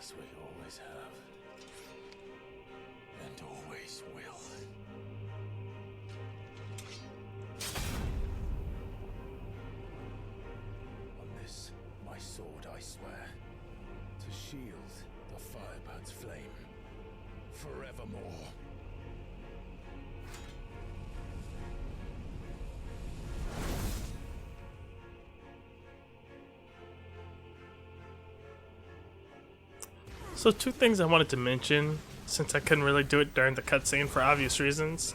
as we always have. And always will. On this, my sword, I swear, to shield the Firebird's flame forevermore. So two things I wanted to mention, since I couldn't really do it during the cutscene for obvious reasons.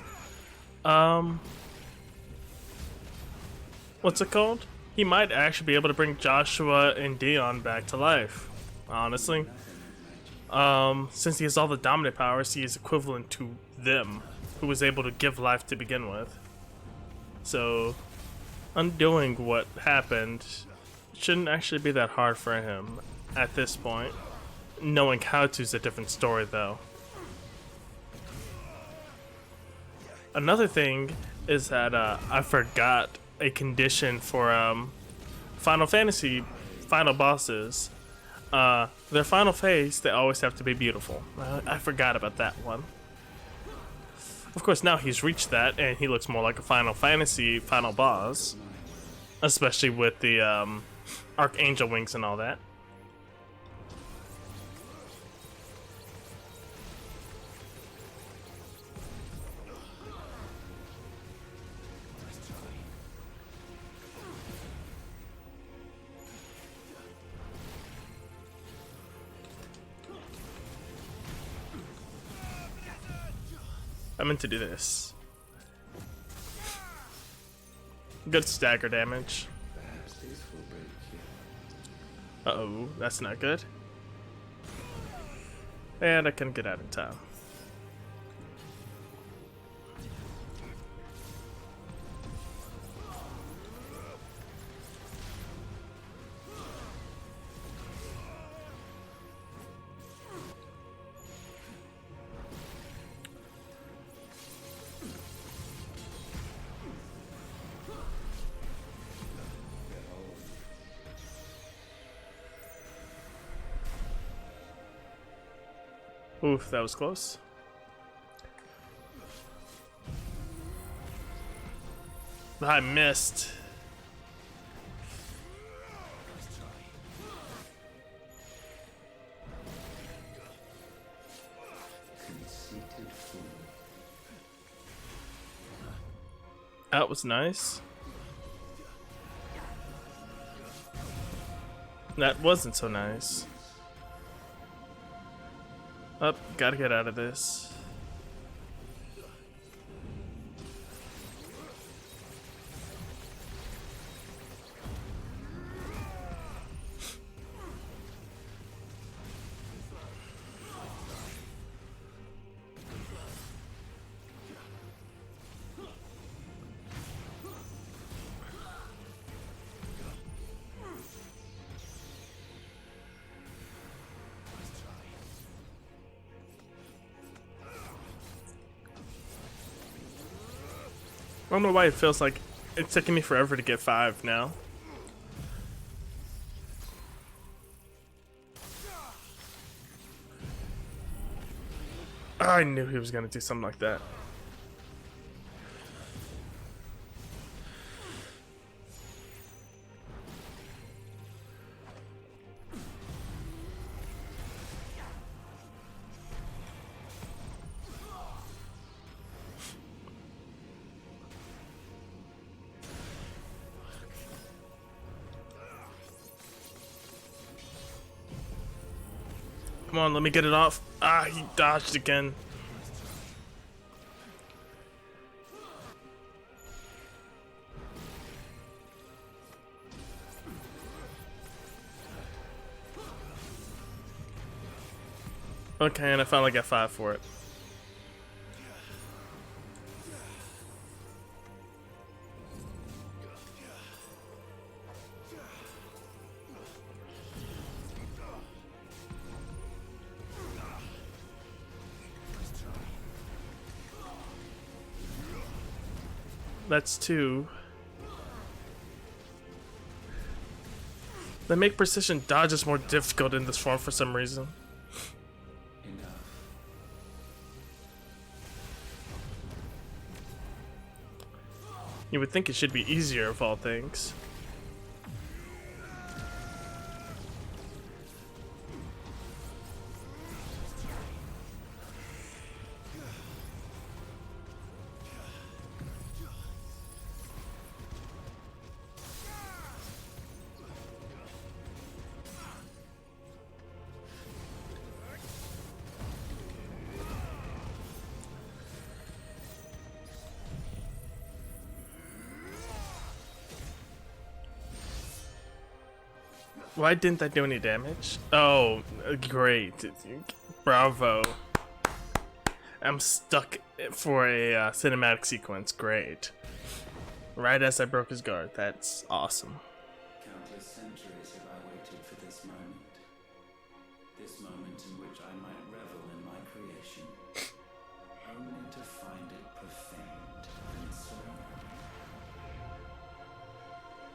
What's it called? He might actually be able to bring Joshua and Dion back to life, honestly. Since he has all the dominant powers, he is equivalent to them, who was able to give life to begin with. So, undoing what happened shouldn't actually be that hard for him at this point. Knowing how to is a different story, though. Another thing is that I forgot a condition for Final Fantasy final bosses. Their final phase, they always have to be beautiful. I forgot about that one. Of course, now he's reached that, and he looks more like a Final Fantasy final boss, especially with the Archangel wings and all that. I meant to do this. Good stagger damage. Uh-oh, that's not good. And I couldn't get out in time. Oof, that was close. I missed. That was nice. That wasn't so nice. Up, gotta get out of this. I don't know why it feels like it's taking me forever to get 5 now. I knew he was gonna do something like that. Come on, let me get it off. Ah, he dodged again. Okay, and I finally got 5 for it. That's 2. They make precision dodges more difficult in this form for some reason. You would think it should be easier of all things. Why didn't that do any damage? Oh, great. Bravo. I'm stuck for a cinematic sequence. Great. Right as I broke his guard. That's awesome. Countless centuries have I waited for this moment. This moment in which I might revel in my creation, only to find it profaned and soiled.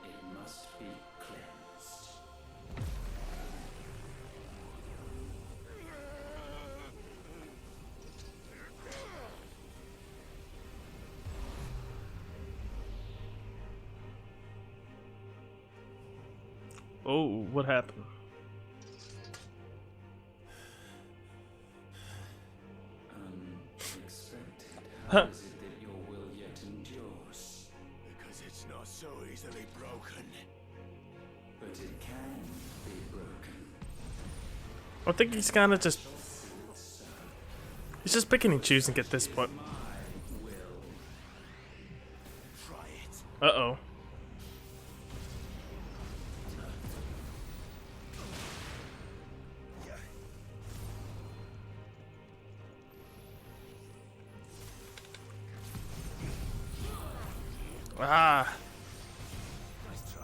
It must be cleansed. Oh, what happened? Unexpected. Huh. How is it that your will yet endures? Because it's not so easily broken. But it can be broken. I think he's kind of just... He's just picking and choosing at this point. My will. Try it. Uh-oh. Ah. Nice try.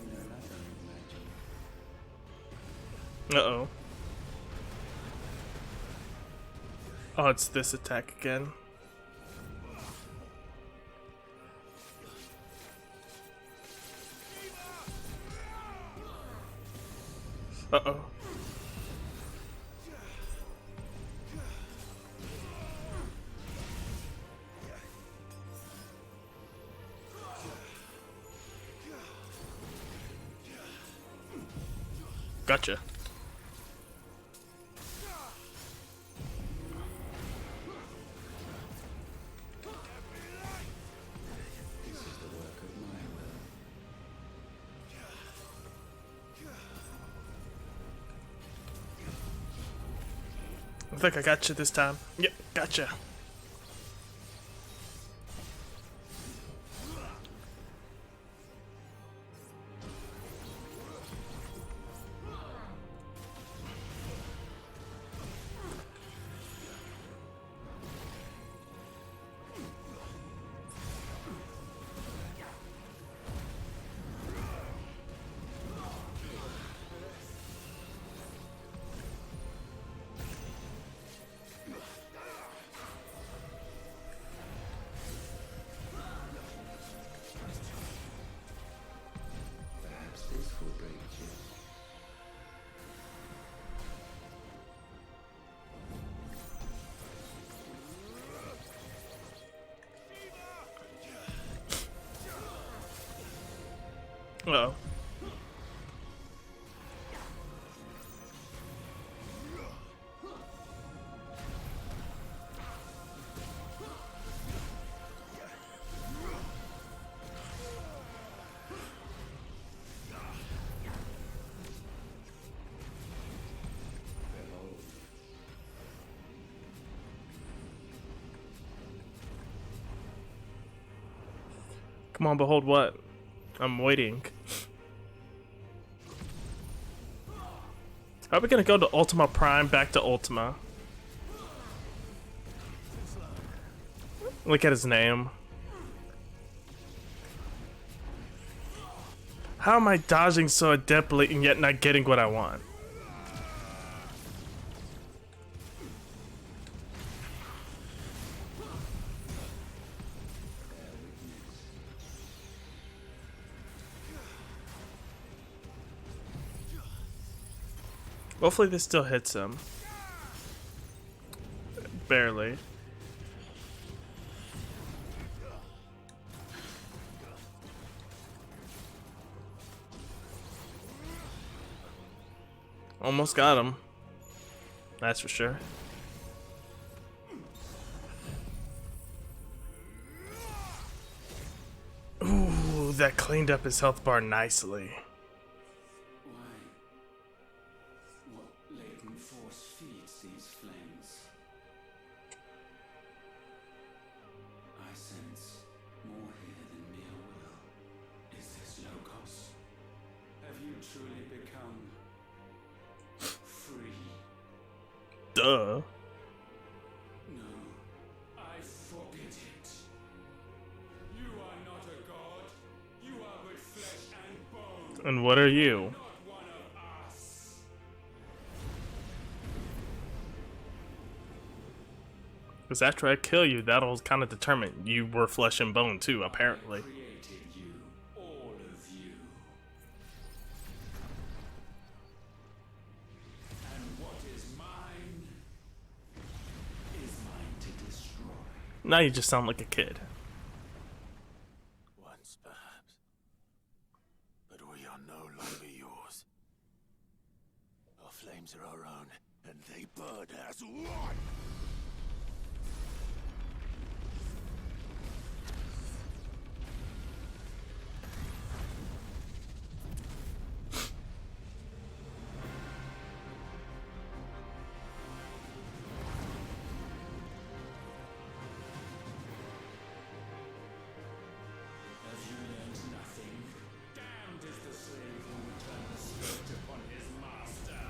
You know nothing of magic. Uh-oh. Oh, it's this attack again. Uh-oh. Gotcha. This is the work of my will. I think I got you this time. Yep, gotcha. Perhaps this will break you. Uh-oh. Behold. Come on, behold what? I'm waiting. Are we gonna go to Ultima Prime, back to Ultima? Look at his name. How am I dodging so adeptly and yet not getting what I want? Hopefully this still hits him. Barely. Almost got him. That's for sure. Ooh, that cleaned up his health bar nicely. Why? What latent force feeds these flames? I sense more here than mere will. Is this Logos? Have you truly become free? Duh. No, I forbid it. You are not a god. You are but flesh and bone. And what are you? Not one of us. Because after I kill you, that'll kind of determine you were flesh and bone too, apparently. Created you, all of you. And what is mine to destroy. Now you just sound like a kid. Once, perhaps. But we are no longer yours. Our flames are our own, and they burn as one! Have you learned nothing? Damned is the slave who would turn the spirit upon his master.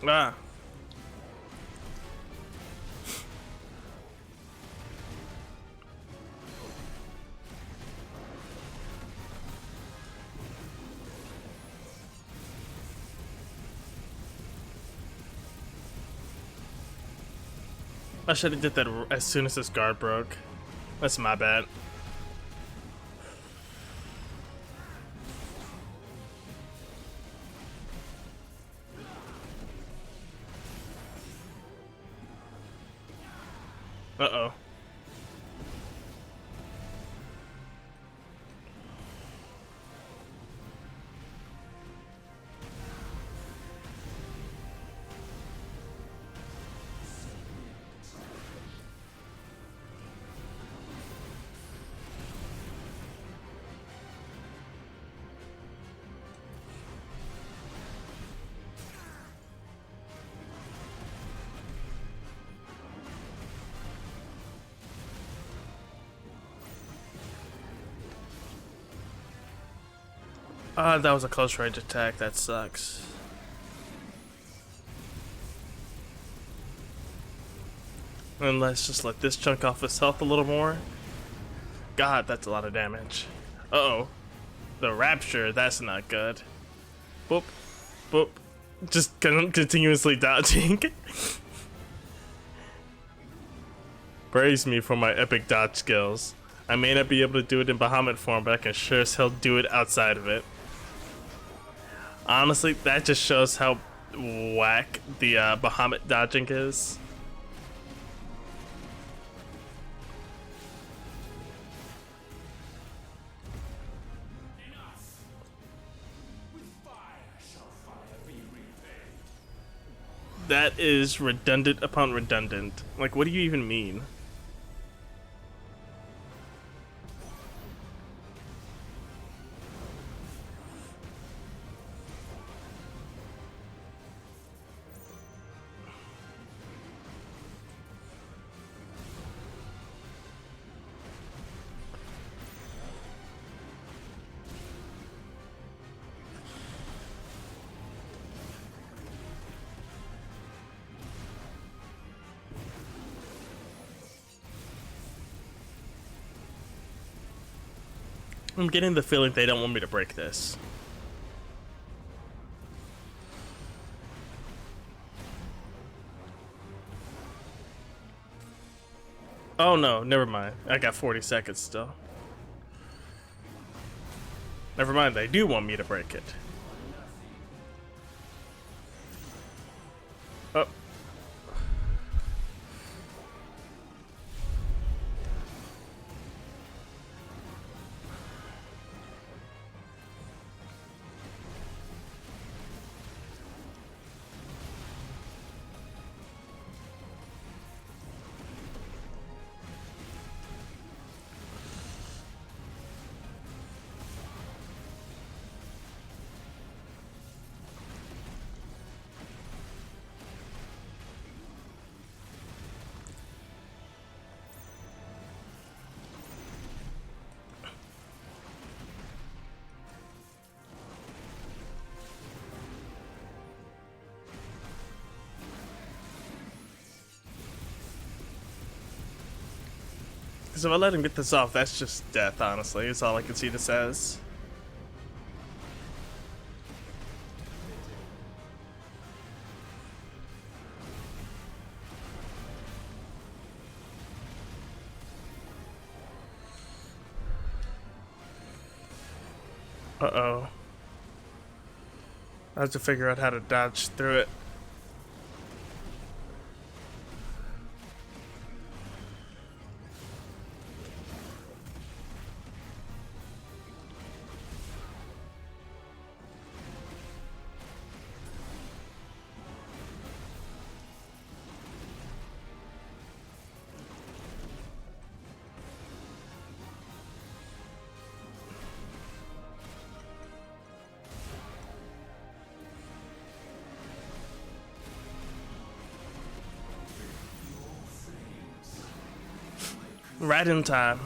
Ah. I should have did that as soon as this guard broke. That's my bad. Uh-oh. That was a close range attack. That sucks. And let's just let this chunk off his health a little more. God, that's a lot of damage. Uh-oh. The Rapture, that's not good. Boop. Boop. Just continuously dodging. Praise me for my epic dodge skills. I may not be able to do it in Bahamut form, but I can sure as hell do it outside of it. Honestly, that just shows how whack the Bahamut dodging is. Enough! With fire shall fire be repaid. That is redundant upon redundant. Like, what do you even mean? I'm getting the feeling they don't want me to break this. Oh no, never mind. I got 40 seconds still. Never mind, they do want me to break it. Oh. Because if I let him get this off, that's just death, honestly. It's all I can see this as. Uh-oh. I have to figure out how to dodge through it. Right in time.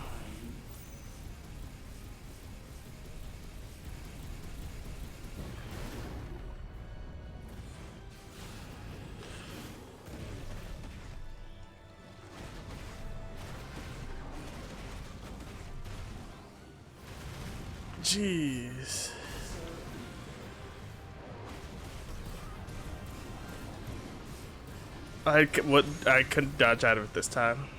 Jeez. I couldn't dodge out of it this time.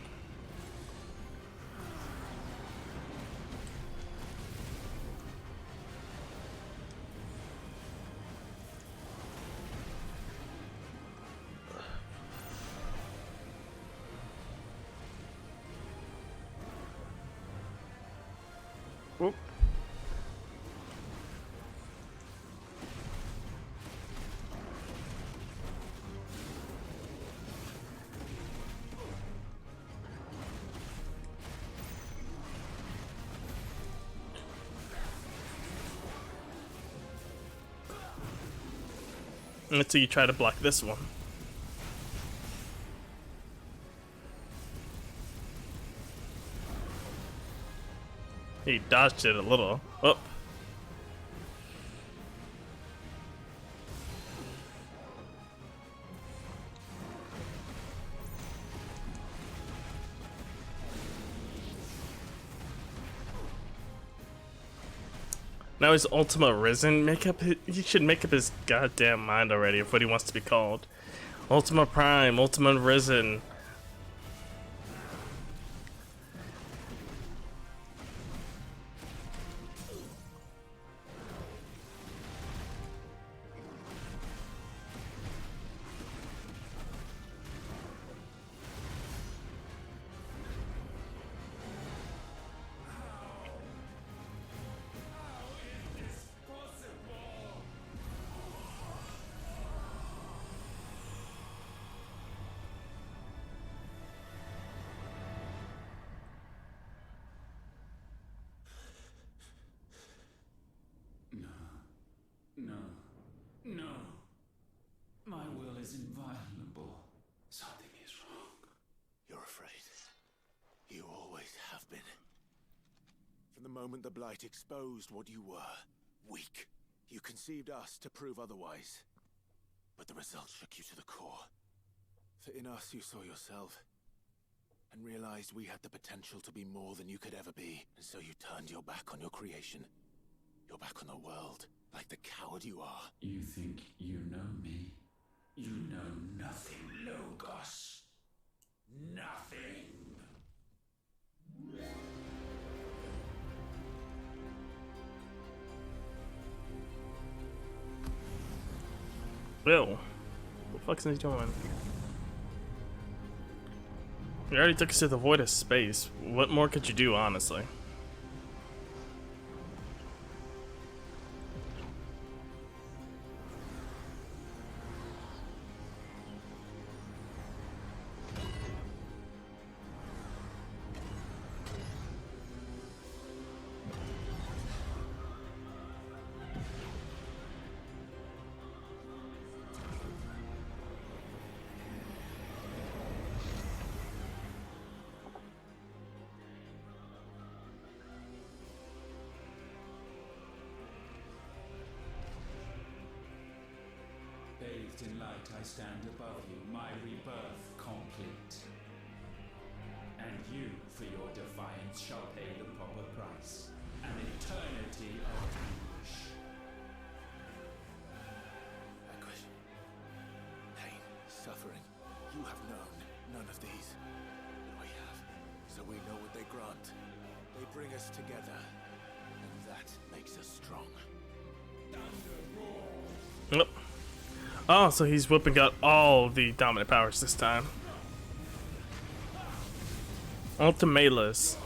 Whoop. Until you try to block this one. He dodged it a little. Oh. Now is Ultima Risen? He should make up his goddamn mind already of what he wants to be called. Ultima Prime, Ultima Risen. No. My will is inviolable. Something is wrong. You're afraid. You always have been. From the moment the Blight exposed what you were, weak, you conceived us to prove otherwise. But the results shook you to the core. For in us you saw yourself. and realized we had the potential to be more than you could ever be. And so you turned your back on your creation. Your back on the world, like the coward you are. You think you know me? You know nothing, Logos. Nothing. Will, what the fuck is he doing? You already took us to the void of space. What more could you do, honestly? Bathed in light, I stand above you, my rebirth complete. And you, for your defiance, shall pay the proper price. An eternity of anguish. Anguish. Pain. Suffering. You have known none of these. But we have. So we know what they grant. They bring us together. And that makes us strong. Yep. Oh, so he's whipping out all the dominant powers this time. Ultimatus.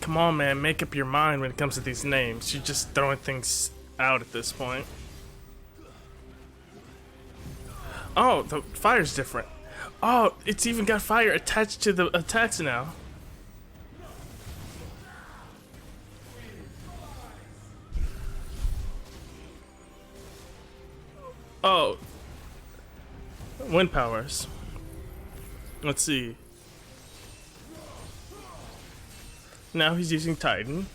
Come on, man, make up your mind when it comes to these names. You're just throwing things out at this point. Oh, the fire's different. Oh, it's even got fire attached to the attacks now. Oh. Wind powers. Let's see. Now he's using Titan.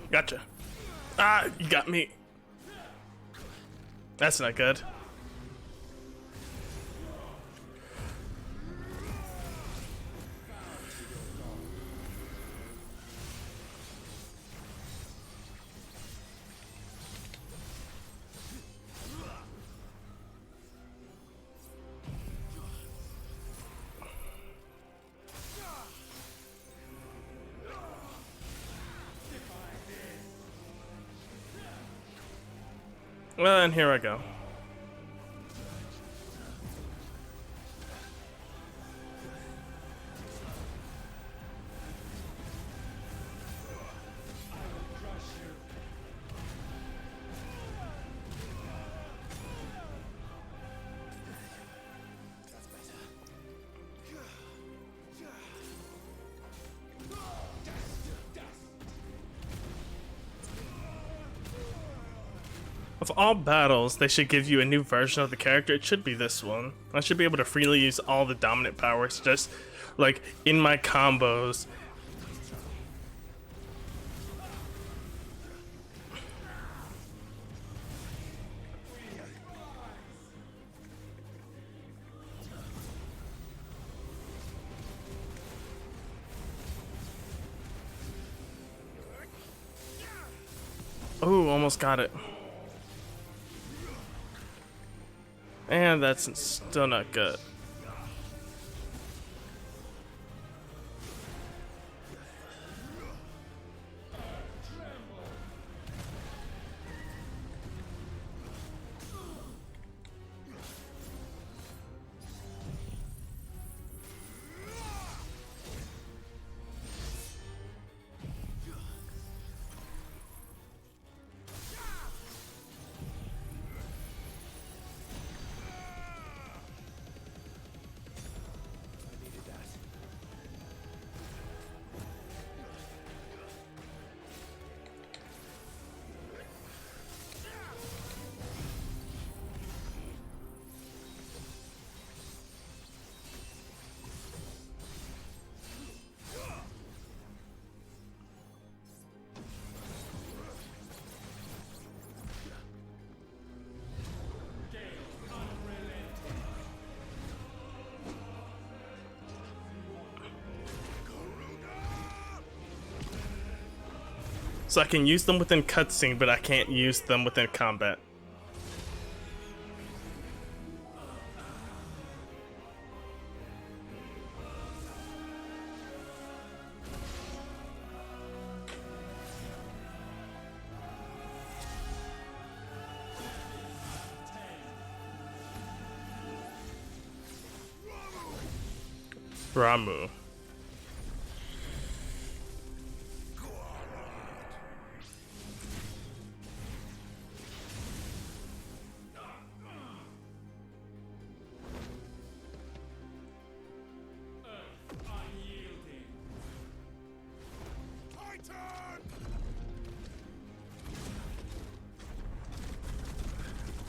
Gotcha. Ah, you got me. That's not good. Well, and here I go. Of all battles, they should give you a new version of the character. It should be this one. I should be able to freely use all the dominant powers just like in my combos. Ooh, almost got it. And that's still not good. So I can use them within cutscene, but I can't use them within combat. Ramu.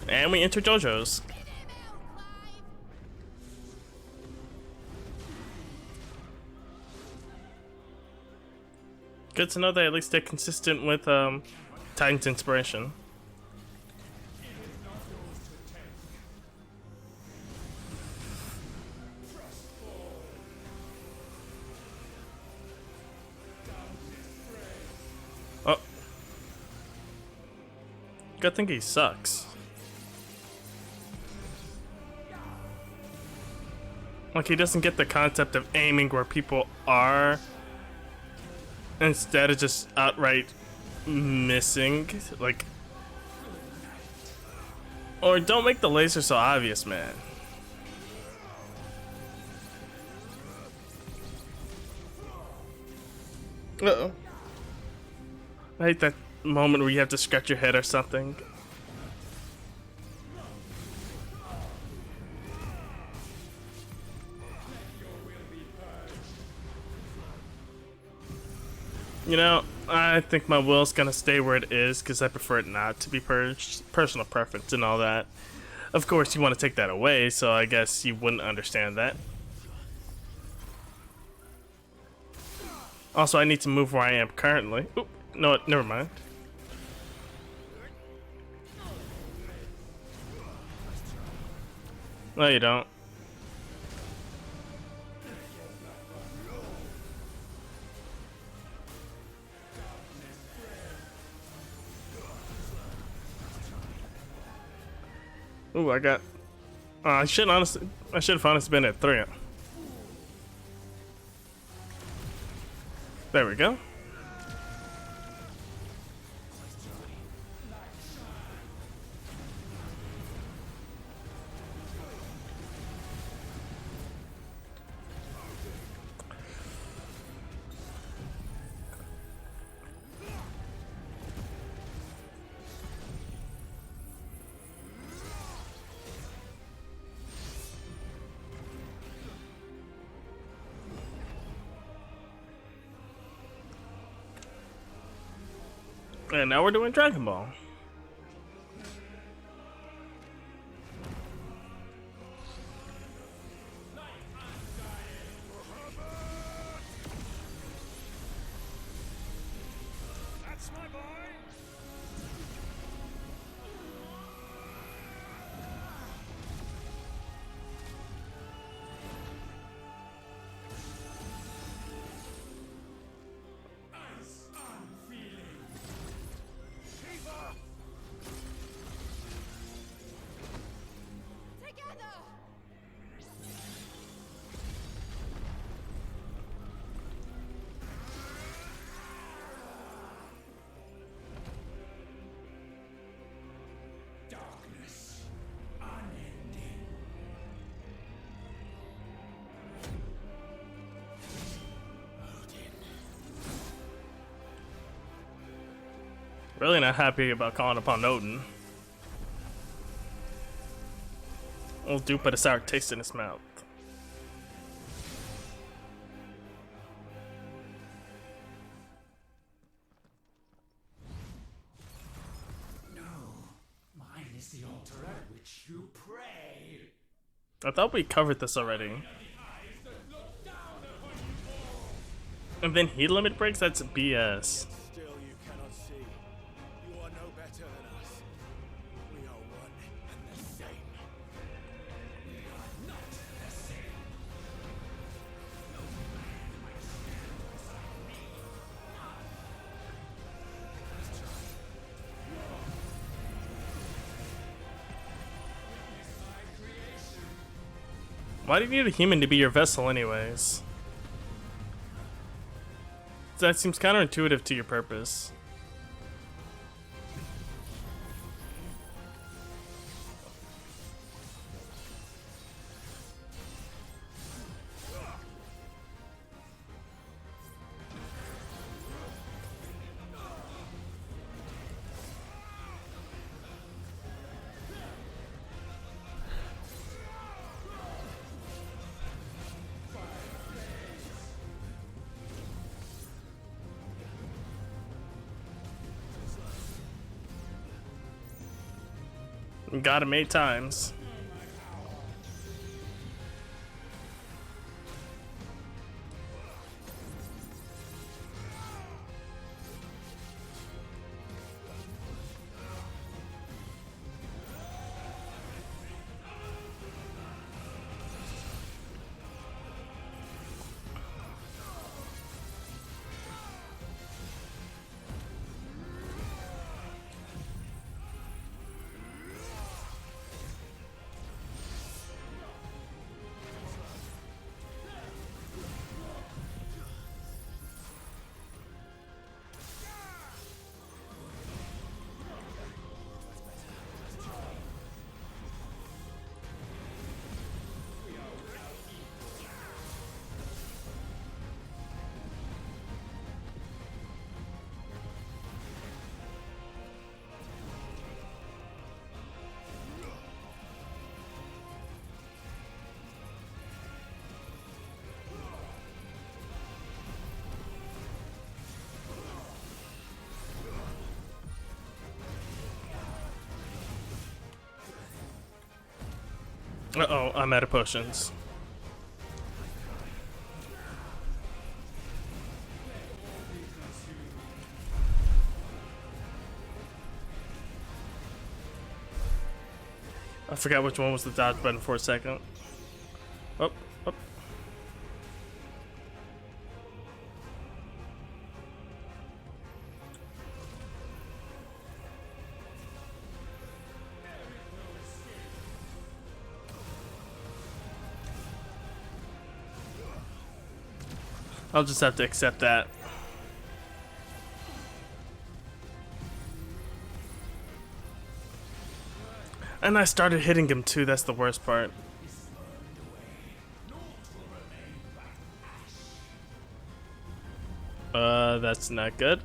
And we enter JoJo's. Good to know they at least stay consistent with Titan's inspiration. Oh. Good thing he sucks. Like, he doesn't get the concept of aiming where people are, instead of just outright missing. Like, or don't make the laser so obvious, man. Uh-oh. I hate that moment where you have to scratch your head or something. You know, I think my will's gonna stay where it is because I prefer it not to be purged. Personal preference and all that. Of course, you want to take that away, so I guess you wouldn't understand that. Also, I need to move where I am currently. Oop, no, never mind. No, you don't. Ooh, I got. I should have honestly been at 3. There we go. And now we're doing Dragon Ball. That's my boy. Really not happy about calling upon Odin. Old dude put a sour taste in his mouth. No, mine is the altar at which you pray. I thought we covered this already. And then heat limit breaks? That's BS. Still you cannot see. You are no better than us. We are one and the same. We are not the same. No man might stand beside me. Witness my creation. Why do you need a human to be your vessel anyways? That seems counterintuitive to your purpose. Got him 8 times. Uh-oh, I'm out of potions. I forgot which one was the dodge button for a second. Oh, oh. I'll just have to accept that. And I started hitting him too, that's the worst part. That's not good.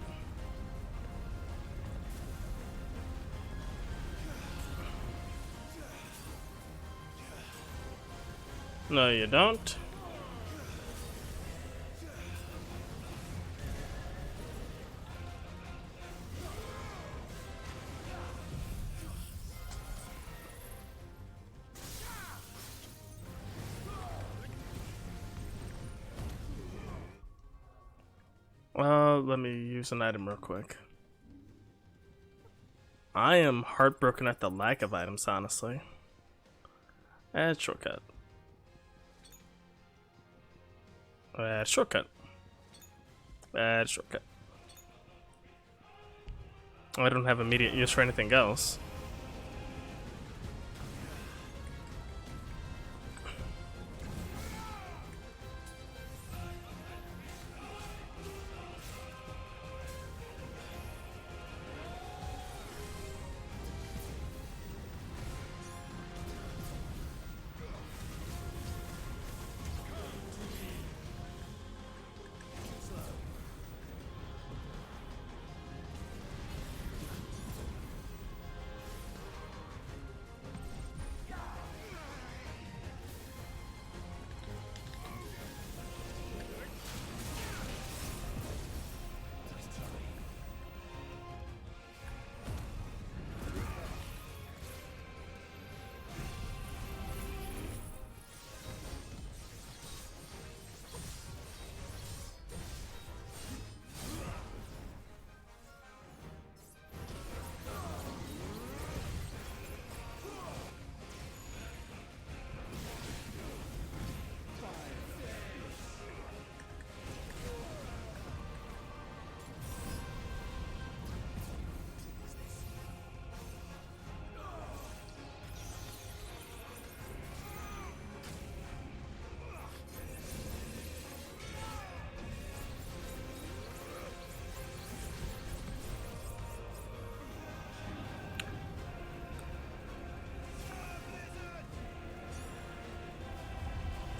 No, you don't. Let me use an item real quick. I am heartbroken at the lack of items, honestly. Add shortcut. Add shortcut. Add shortcut. I don't have immediate use for anything else.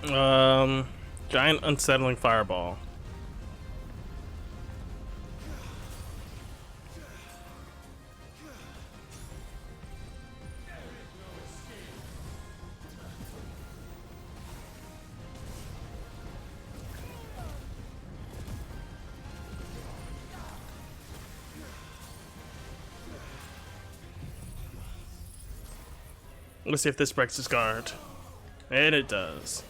Um, giant unsettling fireball. Let's see if this breaks his guard. And it does.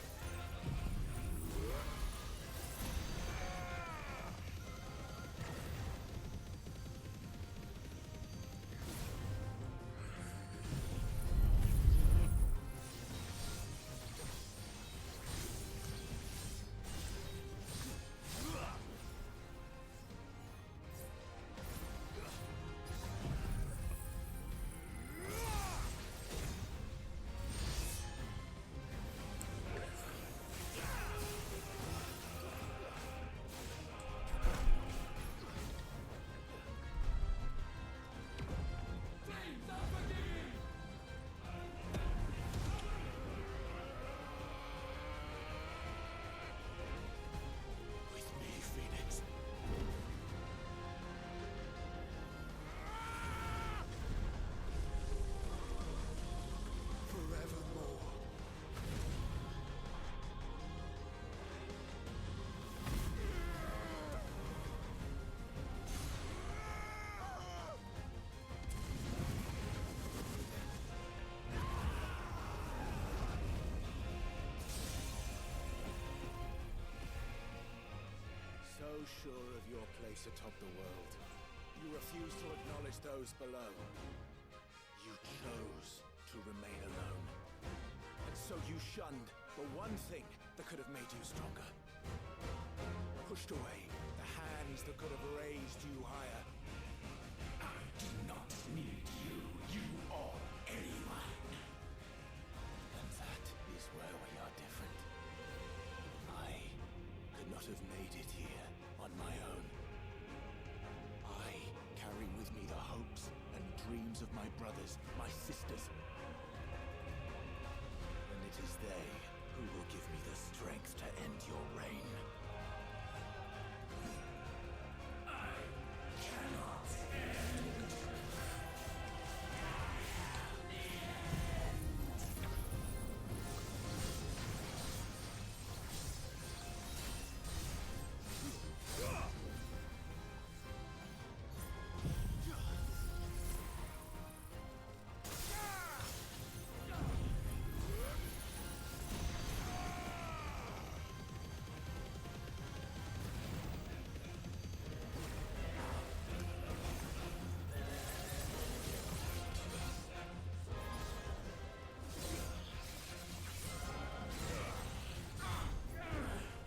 With me, Phoenix. Forevermore. So sure of your place atop the world, you refuse to acknowledge those below. You chose to remain alone. And so you shunned the one thing that could have made you stronger. Pushed away the hands that could have raised you higher. I do not need you. You are anyone. And that is where we are different. I could not have made it here on my own. I carry with me the hopes and dreams of my brothers, my sisters. And it is they who will give me the strength to end your reign.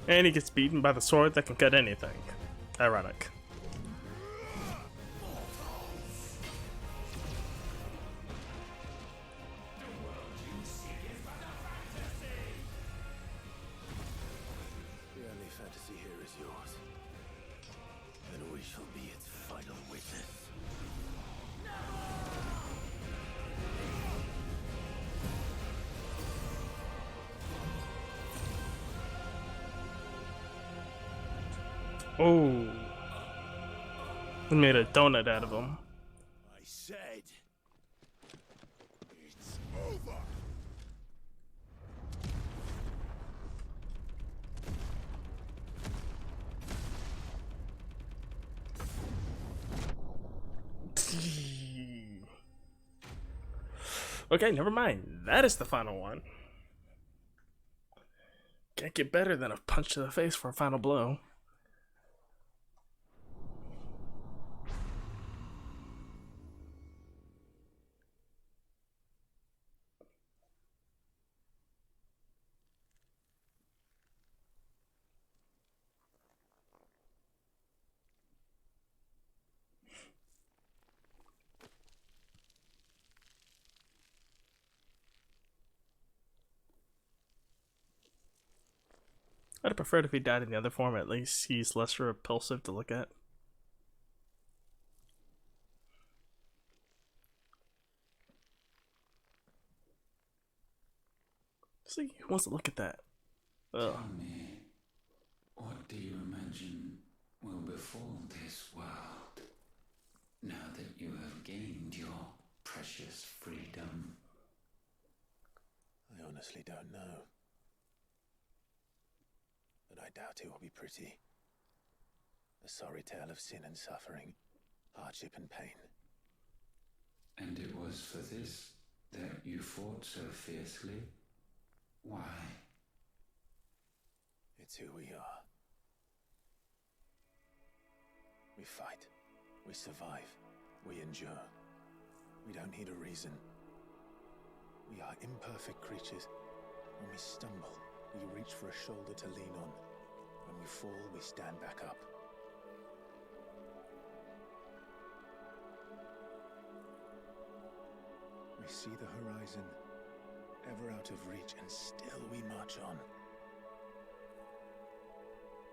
And he gets beaten by the sword that can cut anything. Ironic. The only fantasy here is yours. And we shall be its final witness. Oh. We made a donut out of him. I said, it's over. Okay, never mind. That is the final one. Can't get better than a punch to the face for a final blow. I'd have preferred if he died in the other form. At least he's less repulsive to look at. See, who wants to look at that? Ugh. Tell me, what do you imagine will befall this world now that you have gained your precious freedom? I honestly don't know. But I doubt it will be pretty. A sorry tale of sin and suffering, hardship and pain. And it was for this that you fought so fiercely? Why? It's who we are. We fight. We survive. We endure. We don't need a reason. We are imperfect creatures. When we stumble, we reach for a shoulder to lean on. When we fall, we stand back up. We see the horizon, ever out of reach, and still we march on.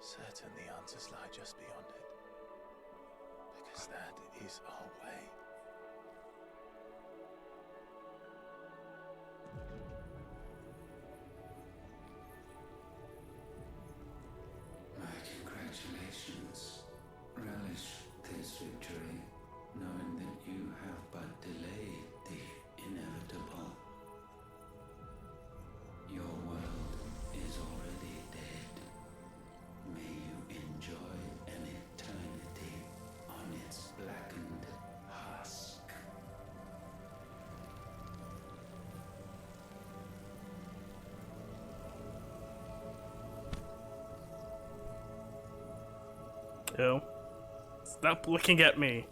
Certain the answers lie just beyond it. Because that is our way. My congratulations. Relish this victory, knowing that you have but delayed the inevitable. Your world is already dead. May you enjoy an eternity on its blackened husk. Ew. Stop looking at me.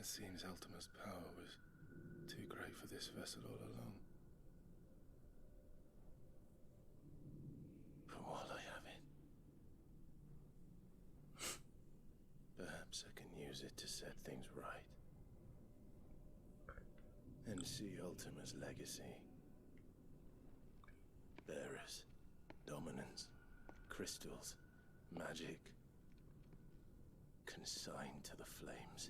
It seems Ultima's power was too great for this vessel all along. But while I have it, perhaps I can use it to set things right. And see Ultima's legacy. Bearers, dominance, crystals, magic, consigned to the flames.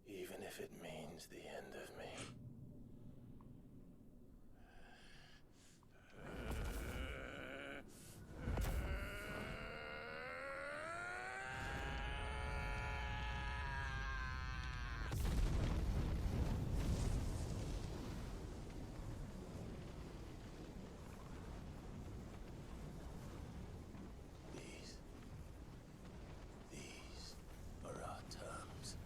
Even if it means the end of me. These are our terms.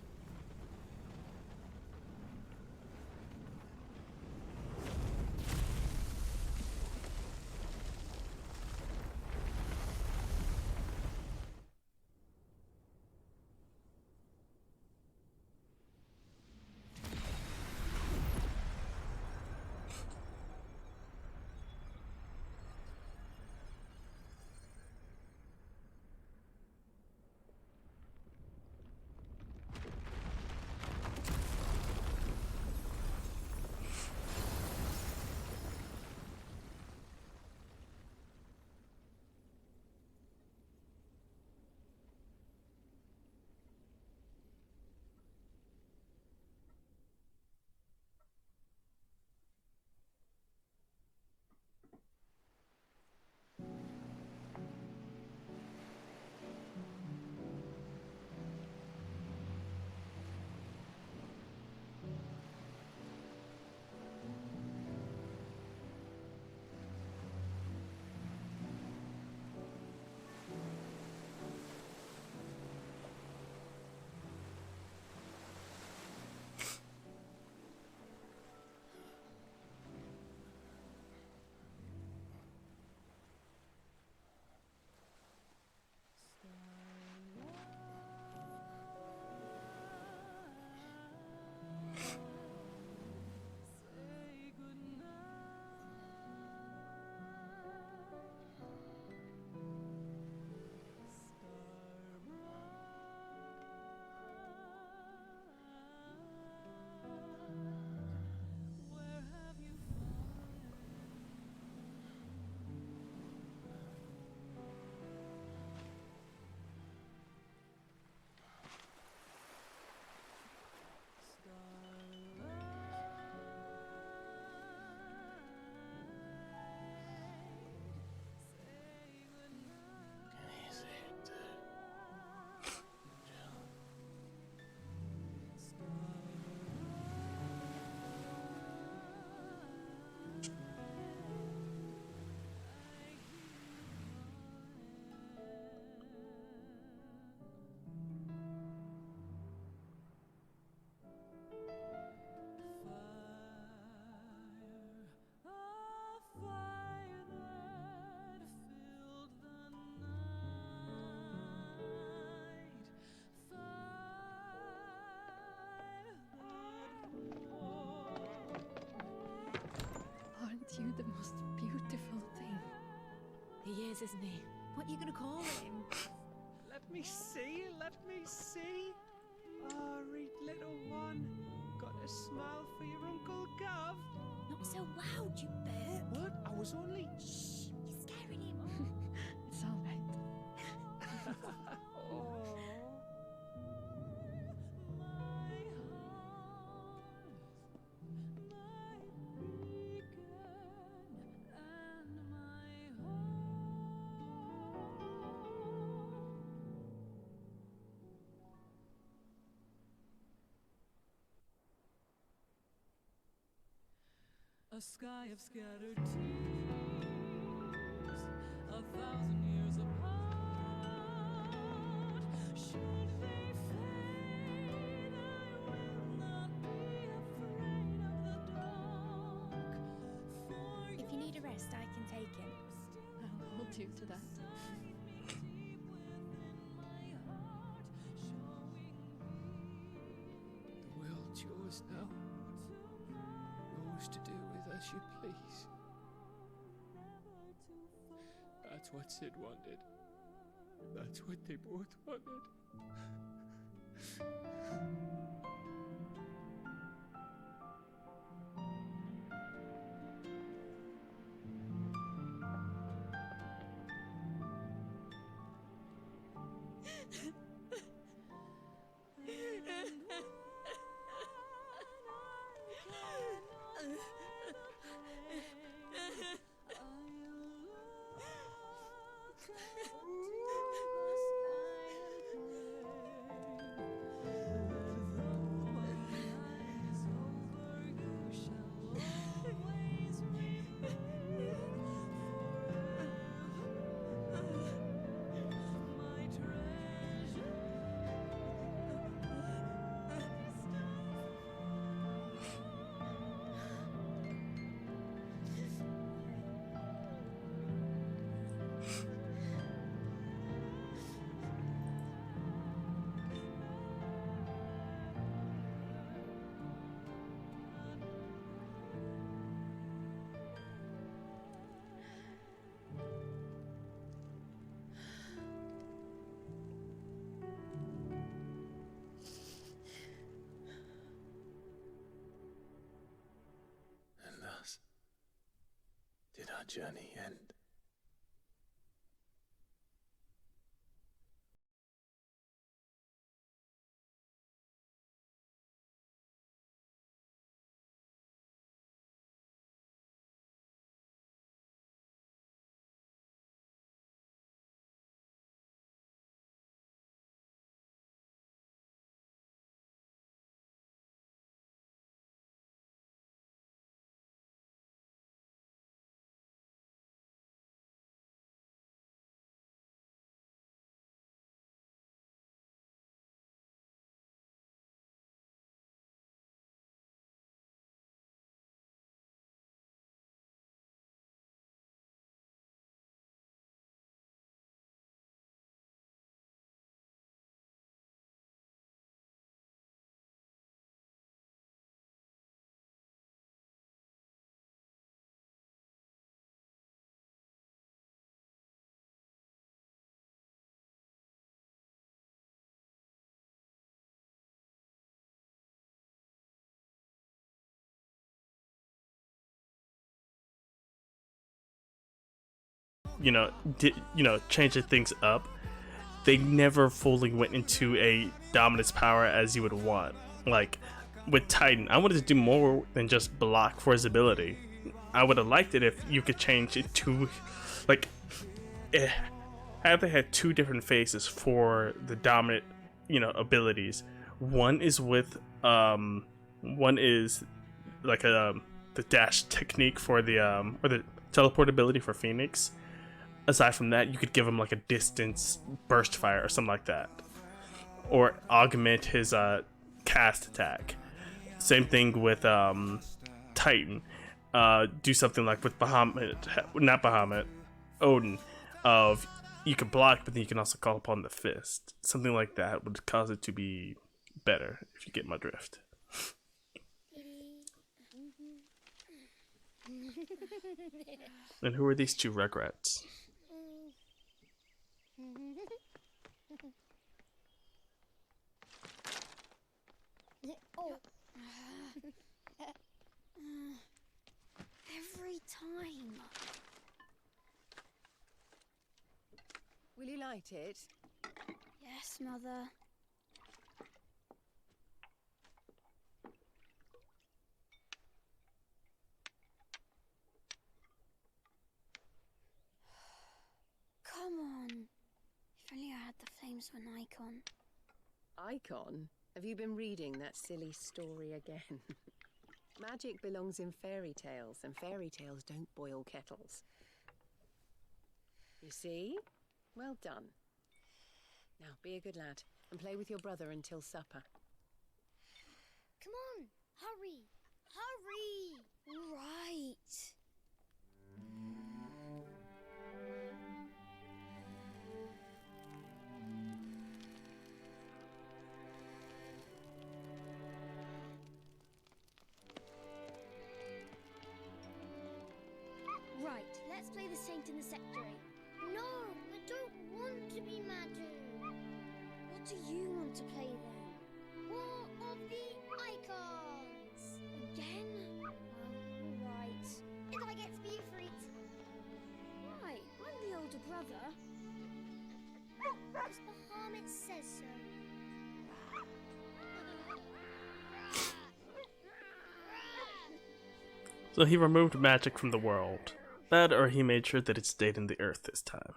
You the most beautiful thing. He is, isn't he? What are you gonna call him? Let me see, let me see. Oh, read little one. Got a smile for your Uncle Gav. Not so loud, you bird. What? I was only... Shh, you're scaring him. It's all right. Oh. A sky of scattered tears, 1,000 years apart. Should they fade, I will not be afraid of the dark. For If you need a rest, I can take him. still hold you to that. The world's yours now. Yours to do with as you please. That's what Sid wanted. That's what they both wanted. And thus did our journey end. Changing things up, they never fully went into a dominance power as you would want. Like with Titan, I wanted to do more than just block for his ability. I would have liked it if you could change it to, like, had they had two different phases for the dominant, abilities. One is with, one is like the dash technique for the or the teleport ability for Phoenix. Aside from that, you could give him like a distance burst fire or something like that, or augment his cast attack. Same thing with Titan. Do something like with Odin. Of you can block, but then you can also call upon the fist. Something like that would cause it to be better, if you get my drift. And who are these two Rugrats? Every time. Will you light it? Yes, Mother. Come on. If only I had the flames for an icon. Icon? Have you been reading that silly story again? Magic belongs in fairy tales, and fairy tales don't boil kettles. You see? Well done. Now, be a good lad, and play with your brother until supper. Come on, hurry! Hurry! All right. Let's play the saint in the secretary. No, I don't want to be Madu. What do you want to play then? War of the Icons! Again? Well, alright. If I get to be Ifrit. Right, I'm the older brother. Because Bahamut says so. So he removed magic from the world. That, or he made sure that it stayed in the earth this time.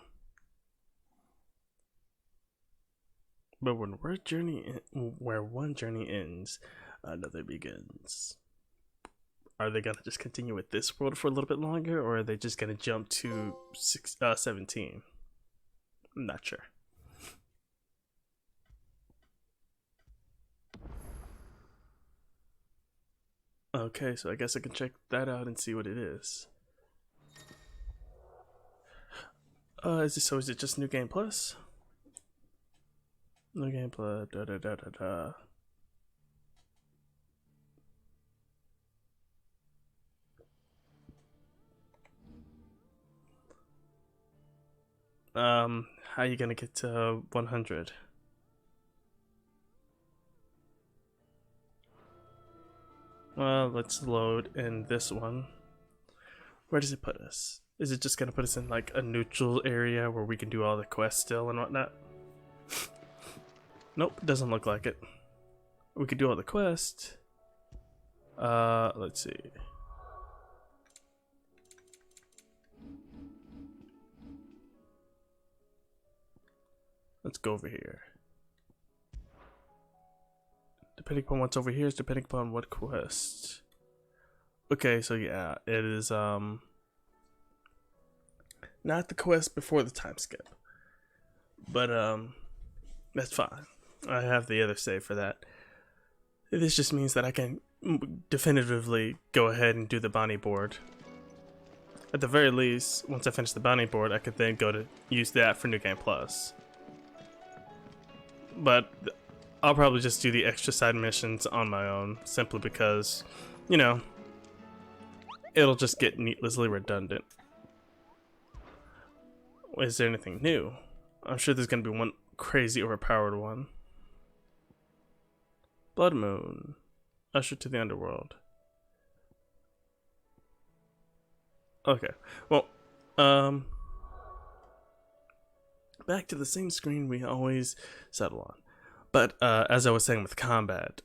But when where one journey ends, another begins. Are they gonna just continue with this world for a little bit longer, or are they just gonna jump to 17? I'm not sure. Okay, so I guess I can check that out and see what it is. Is it just New Game Plus? New Game Plus, da da da da da. How you gonna get to 100? Well, let's load in this one. Where does it put us? Is it just gonna put us in like a neutral area where we can do all the quests still and whatnot? Nope, doesn't look like it. We could do all the quests. Let's see. Let's go over here. Depending upon what's over here is depending upon what quest. Okay, so yeah, it is not the quest before the time skip. But that's fine. I have the other save for that. This just means that I can definitively go ahead and do the bounty board. At the very least, once I finish the bounty board, I could then go to use that for New Game Plus. But I'll probably just do the extra side missions on my own, simply because, you know, it'll just get needlessly redundant. Is there anything new? I'm sure there's gonna be one crazy overpowered one. Blood Moon. Usher to the underworld. Okay, well, back to the same screen we always settle on. But as I was saying with combat,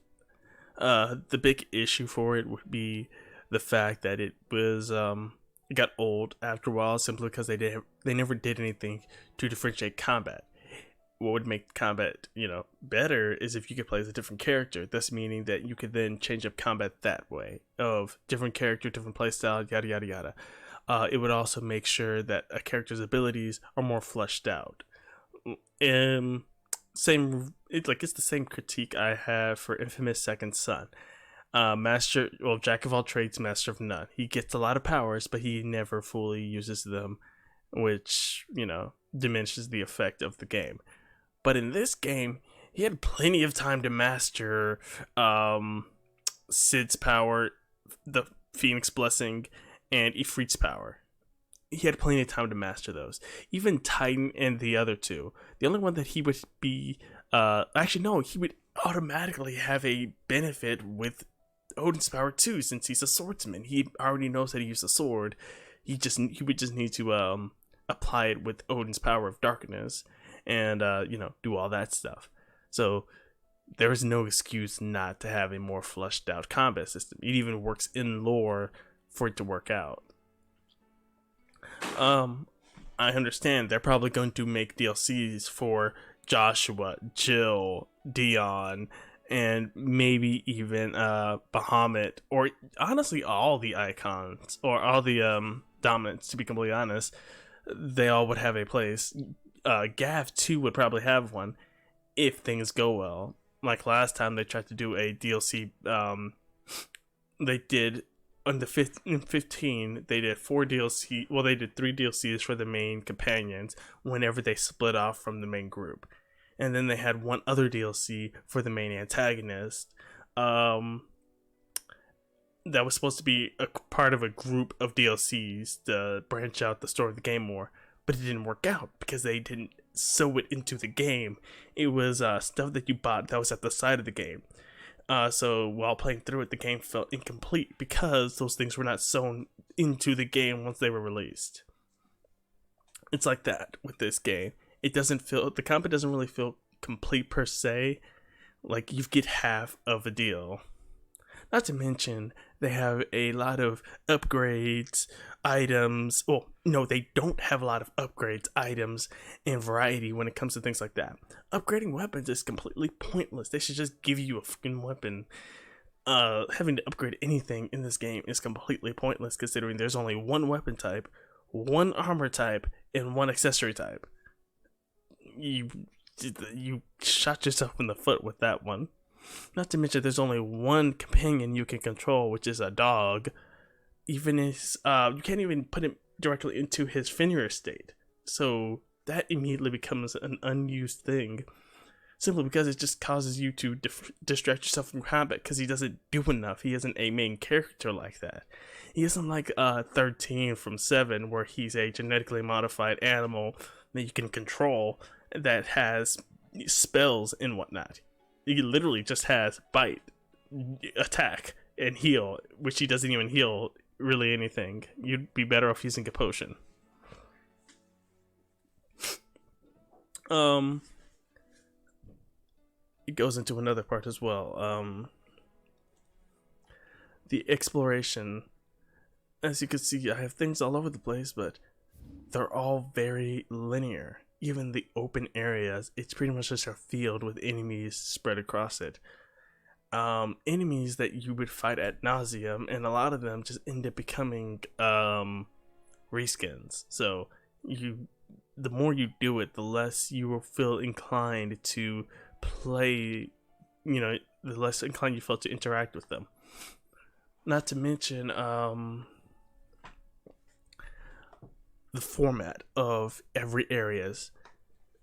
the big issue for it would be the fact that it was it got old after a while, simply because they never did anything to differentiate combat. What would make combat, you know, better is if you could play as a different character. Thus meaning that you could then change up combat that way, of different character, different playstyle, yada yada yada. It would also make sure that a character's abilities are more fleshed out. It's the same critique I have for Infamous Second Son. Jack of all trades, master of none. He gets a lot of powers, but he never fully uses them, which, you know, diminishes the effect of the game. But in this game, he had plenty of time to master Sid's power, the Phoenix Blessing, and Ifrit's power. He had plenty of time to master those. Even Titan and the other two. The only one that he would be... he would automatically have a benefit with Odin's power too, since he's a swordsman. He already knows how to use a sword. He would just need to apply it with Odin's power of darkness, and do all that stuff. So there is no excuse not to have a more fleshed out combat system. It even works in lore for it to work out. I understand they're probably going to make DLCs for Joshua, Jill, Dion, and maybe even Bahamut, or honestly all the icons, or all the dominants, to be completely honest. They all would have a place. Gav 2 would probably have one if things go well. Like last time they tried to do a DLC, they did on the 15, they did 4 DLC. Well, they did 3 DLCs for the main companions whenever they split off from the main group, and then they had one other DLC for the main antagonist. that was supposed to be a part of a group of DLCs to branch out the story of the game more, but it didn't work out because they didn't sew it into the game. It was stuff that you bought that was at the side of the game. So while playing through it, the game felt incomplete because those things were not sewn into the game once they were released. It's like that with this game. It doesn't feel, the combat doesn't really feel complete per se. Like you get half of a deal. Not to mention, they have a lot of upgrades, items. Well, no, they don't have a lot of upgrades, items, and variety when it comes to things like that. Upgrading weapons is completely pointless. They should just give you a fucking weapon. Having to upgrade anything in this game is completely pointless considering there's only one weapon type, one armor type, and one accessory type. You shot yourself in the foot with that one. Not to mention there's only one companion you can control, which is a dog. Even if you can't even put him directly into his Fenrir state. So that immediately becomes an unused thing. Simply because it just causes you to distract yourself from combat because he doesn't do enough. He isn't a main character like that. He isn't like 13 from 7 where he's a genetically modified animal that you can control that has spells and whatnot. He literally just has bite, attack, and heal, which he doesn't even heal really anything. You'd be better off using a potion. It goes into another part as well. The exploration. As you can see, I have things all over the place, but they're all very linear. Even the open areas, it's pretty much just a field with enemies spread across it. Enemies that you would fight ad nauseum, and a lot of them just end up becoming reskins. So the more you do it, the less you will feel inclined to play. The less inclined you feel to interact with them. Not to mention the format of every areas.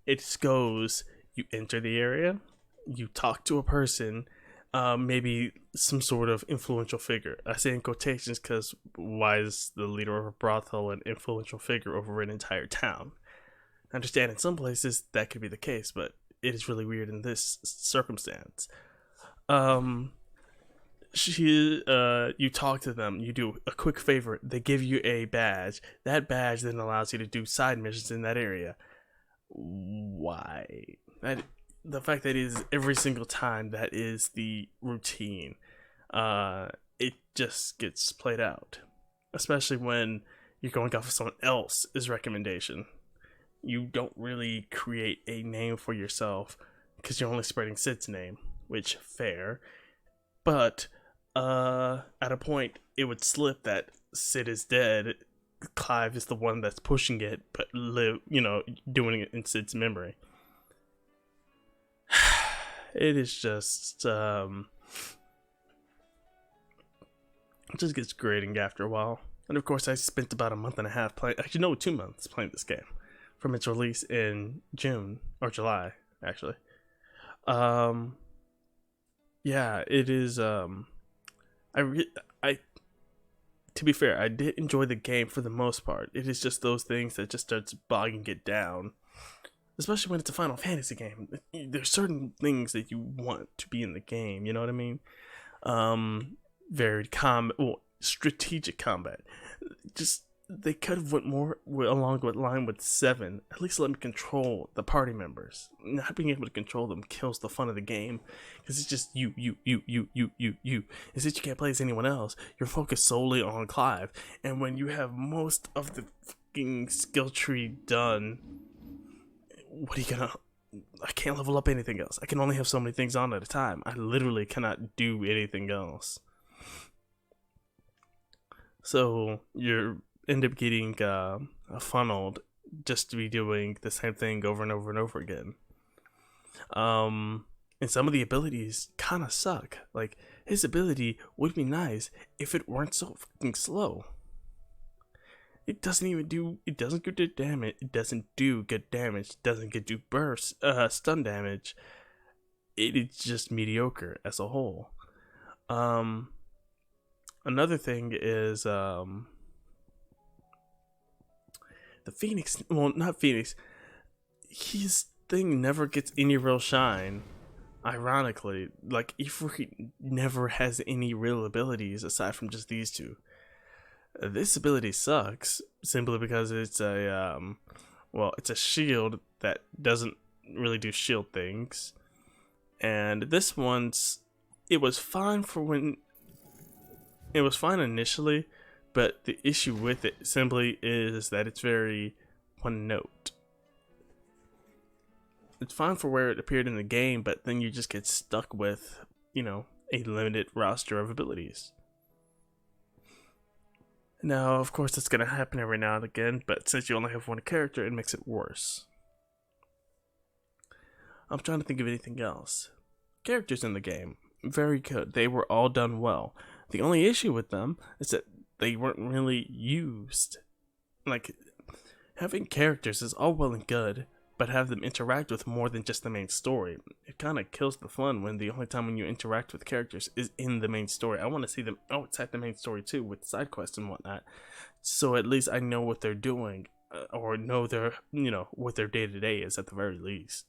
It goes, you enter the area, you talk to a person, maybe some sort of influential figure. I say in quotations because why is the leader of a brothel an influential figure over an entire town? I understand in some places that could be the case, but it is really weird in this circumstance. You talk to them, you do a quick favor, they give you a badge. That badge then allows you to do side missions in that area. Why? The fact that it is every single time that is the routine. It just gets played out. Especially when you're going off of someone else's recommendation. You don't really create a name for yourself because you're only spreading Sid's name, which fair. But at a point, it would slip that Sid is dead. Clive is the one that's pushing it, but doing it in Sid's memory. It is just, it just gets grating after a while. And of course, I spent about a month and a half playing, 2 months playing this game from its release in June or July, actually. Yeah, it is, to be fair, I did enjoy the game for the most part. It is just those things that just starts bogging it down. Especially when it's a Final Fantasy game. There's certain things that you want to be in the game, you know what I mean? Varied combat, strategic combat. Just, they could have went more along with line with 7. At least let me control the party members. Not being able to control them kills the fun of the game. Because it's just you. It's that you can't play as anyone else. You're focused solely on Clive. And when you have most of the fucking skill tree done, what are you gonna... I can't level up anything else. I can only have so many things on at a time. I literally cannot do anything else. So you're end up getting funneled just to be doing the same thing over and over and over again. And some of the abilities kind of suck. Like, his ability would be nice if it weren't so fucking slow. It doesn't do good damage. It doesn't do good damage. It doesn't get do burst, stun damage. It is just mediocre as a whole. Another thing is the Phoenix. Well, not Phoenix. His thing never gets any real shine. Ironically, like Ifrit never has any real abilities aside from just these two. This ability sucks simply because it's it's a shield that doesn't really do shield things. And this one's, it was fine for when it was fine initially, but the issue with it simply is that it's very one note. It's fine for where it appeared in the game, but then you just get stuck with, a limited roster of abilities. Now, of course, that's going to happen every now and again, but since you only have one character, it makes it worse. I'm trying to think of anything else. Characters in the game, very good. They were all done well. The only issue with them is that they weren't really used. Like, having characters is all well and good, but have them interact with more than just the main story. It kind of kills the fun when the only time when you interact with characters is in the main story. I want to see them outside the main story too, with side quests and whatnot. So at least I know what they're doing, or know their, what their day to day is at the very least.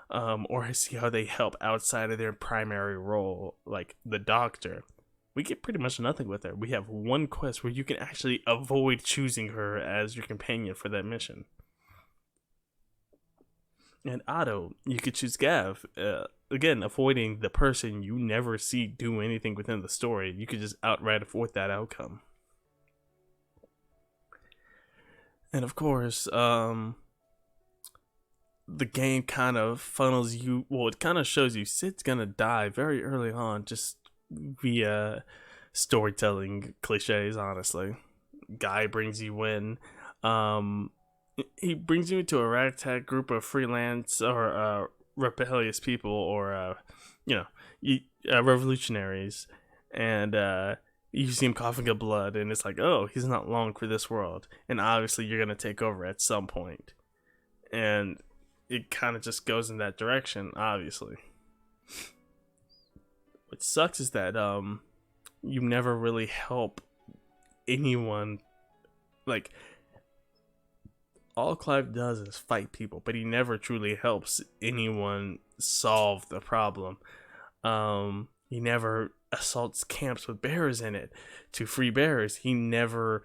Or I see how they help outside of their primary role, like the doctor. We get pretty much nothing with her. We have one quest where you can actually avoid choosing her as your companion for that mission. And Otto, you could choose Gav. Again, avoiding the person you never see do anything within the story. You could just outright avoid that outcome. And of course, the game kind of funnels you. Well, it kind of shows you Sid's gonna die very early on, just via storytelling cliches. Honestly, Guy brings you in. He brings you into a ragtag group of freelance or rebellious people, or revolutionaries, and you see him coughing up blood, and it's like, oh, he's not long for this world, and obviously you're gonna take over at some point, and it kind of just goes in that direction. Obviously, what sucks is that you never really help anyone. Like, all Clive does is fight people, but he never truly helps anyone solve the problem. He never assaults camps with bears in it to free bears. He never,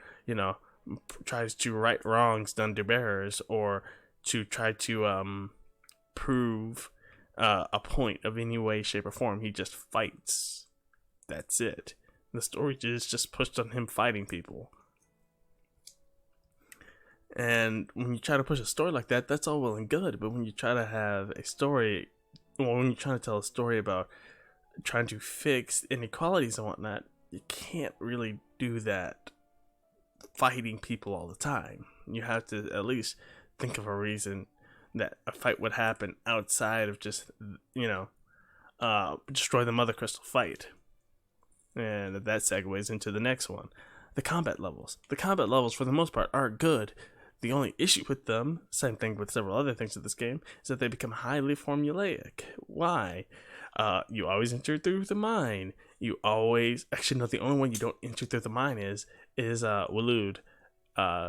tries to right wrongs done to bears, or to try to prove a point of any way, shape, or form. He just fights. That's it. The story is just pushed on him fighting people. And when you try to push a story like that, that's all well and good. But when you try to have a story, when you're trying to tell a story about trying to fix inequalities and whatnot, you can't really do that fighting people all the time. You have to at least think of a reason that a fight would happen outside of just, destroy the Mother Crystal fight. And that segues into the next one. The combat levels. The combat levels, for the most part, are good. The only issue with them, same thing with several other things in this game, is that they become highly formulaic. Why? You always enter through the mine. You always... Actually, no, the only one you don't enter through the mine is Waloed.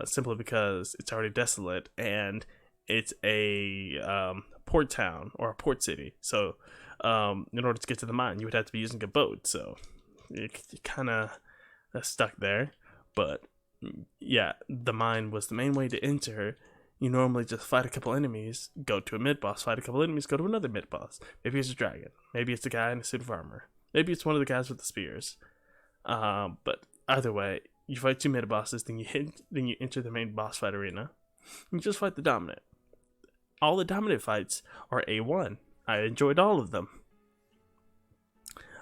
Simply because it's already desolate, and it's a port town, or a port city. So, in order to get to the mine, you would have to be using a boat. So, you're kind of stuck there. But... yeah, the mine was the main way to enter. You normally just fight a couple enemies, go to a mid-boss, fight a couple enemies, go to another mid-boss. Maybe it's a dragon. Maybe it's a guy in a suit of armor. Maybe it's one of the guys with the spears. But either way, you fight two mid-bosses, then you enter the main boss fight arena. You just fight the dominant. All the dominant fights are A1. I enjoyed all of them.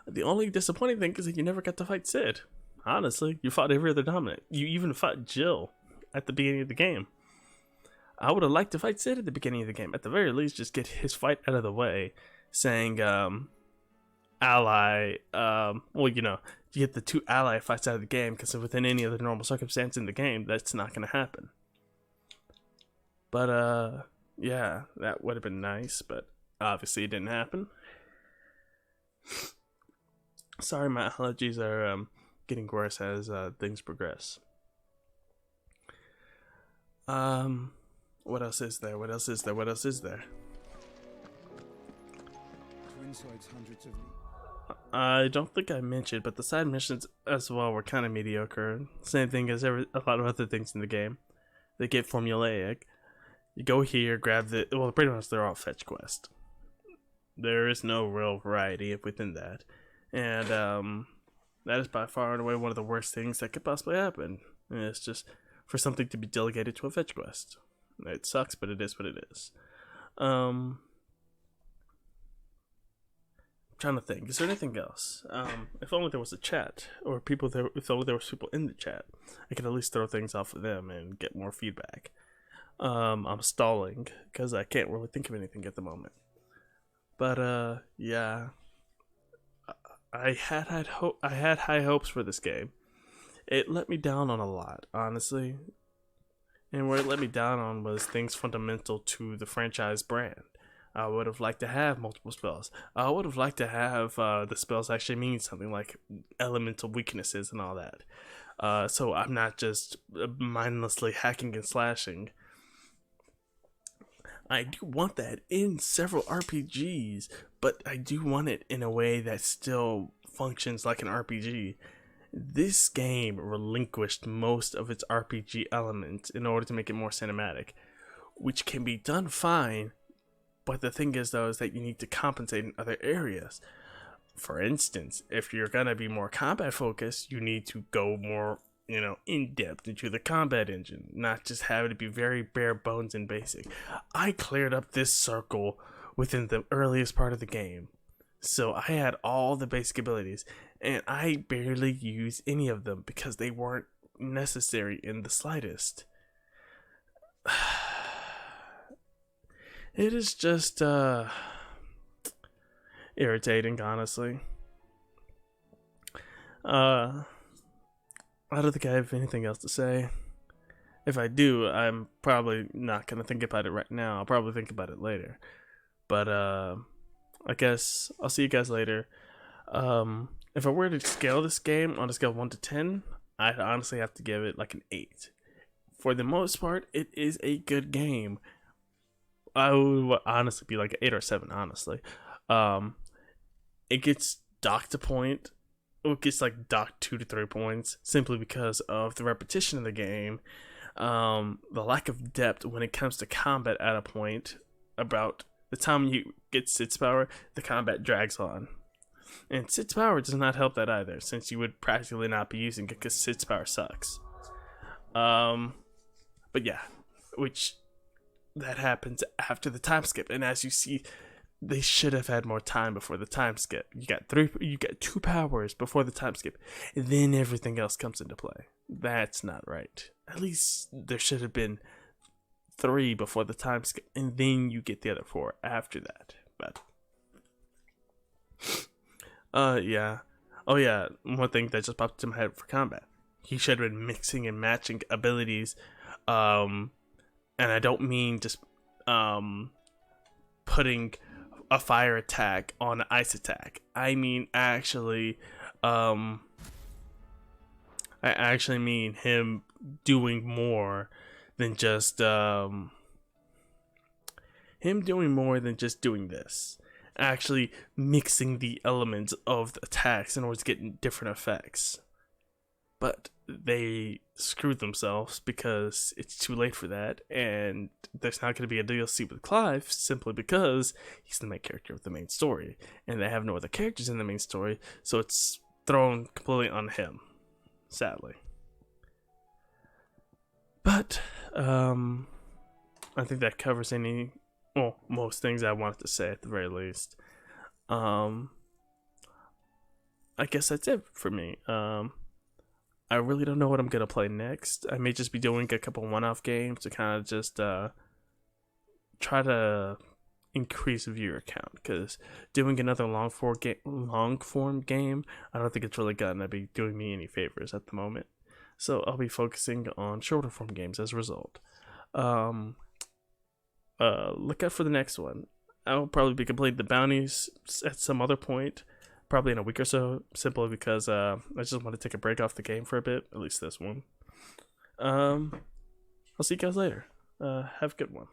The only disappointing thing is that you never got to fight Sid. Honestly, you fought every other dominant. You even fought Jill at the beginning of the game. I would have liked to fight Sid at the beginning of the game. At the very least, just get his fight out of the way, saying, ally, you get the two ally fights out of the game, because within any other normal circumstance in the game, that's not going to happen. But, yeah, that would have been nice, but obviously it didn't happen. Sorry, my allergies are, getting worse as things progress. What else is there? What else is there? What else is there? Twinside's hundreds of... I don't think I mentioned, but the side missions as well were kind of mediocre. Same thing as a lot of other things in the game. They get formulaic. You go here, grab the... Well, pretty much they're all fetch quest. There is no real variety within that. And that is by far and away one of the worst things that could possibly happen. And it's just for something to be delegated to a fetch quest. It sucks, but it is what it is. I'm trying to think. Is there anything else? If only there was a chat, or people there. If only there was people in the chat, I could at least throw things off of them and get more feedback. I'm stalling because I can't really think of anything at the moment. But yeah, I had high hopes for this game. It let me down on a lot, honestly. And where it let me down on was things fundamental to the franchise brand. I would have liked to have multiple spells. I would have liked to have the spells actually mean something, like elemental weaknesses and all that. So I'm not just mindlessly hacking and slashing. I do want that in several RPGs, but I do want it in a way that still functions like an RPG. This game relinquished most of its RPG elements in order to make it more cinematic, which can be done fine, but the thing is, though, is that you need to compensate in other areas. For instance, if you're going to be more combat focused, you need to go more, in depth into the combat engine, not just have it be very bare bones and basic. I cleared up this circle within the earliest part of the game, so I had all the basic abilities, and I barely used any of them because they weren't necessary in the slightest. It is just irritating, honestly. I don't think I have anything else to say. If I do, I'm probably not going to think about it right now. I'll probably think about it later. But I guess I'll see you guys later. If I were to scale this game on a scale of 1 to 10, I'd honestly have to give it like an 8. For the most part, it is a good game. I would honestly be like an 8 or 7, honestly. It gets docked a point. It gets like docked 2 to 3 points simply because of the repetition of the game, the lack of depth when it comes to combat at a point. About the time you get Sid's power, the combat drags on. And Sid's power does not help that either, since you would practically not be using it because Sid's power sucks. But yeah, which that happens after the time skip, and as you see, they should have had more time before the time skip. You got 2 powers before the time skip, and then everything else comes into play. That's not right. At least there should have been 3 before the time skip, and then you get the other 4 after that. But yeah. Oh yeah, one thing that just popped into my head for combat. He should have been mixing and matching abilities, and I don't mean just putting a fire attack on an ice attack. I mean actually I actually mean him doing more than just doing this. Actually mixing the elements of the attacks in order to get different effects. But they screwed themselves because it's too late for that, and there's not going to be a DLC with Clive simply because he's the main character of the main story, and they have no other characters in the main story, so it's thrown completely on him, sadly. But I think that covers most things I wanted to say at the very least. I guess that's it for me. I really don't know what I'm going to play next. I may just be doing a couple one-off games to kind of just try to increase viewer count, because doing another long-form game, I don't think it's really going to be doing me any favors at the moment. So I'll be focusing on shorter-form games as a result. Look out for the next one. I'll probably be completing the bounties at some other point. probably in a week or so, simply because I just want to take a break off the game for a bit, at least this one. I'll see you guys later. Have a good one.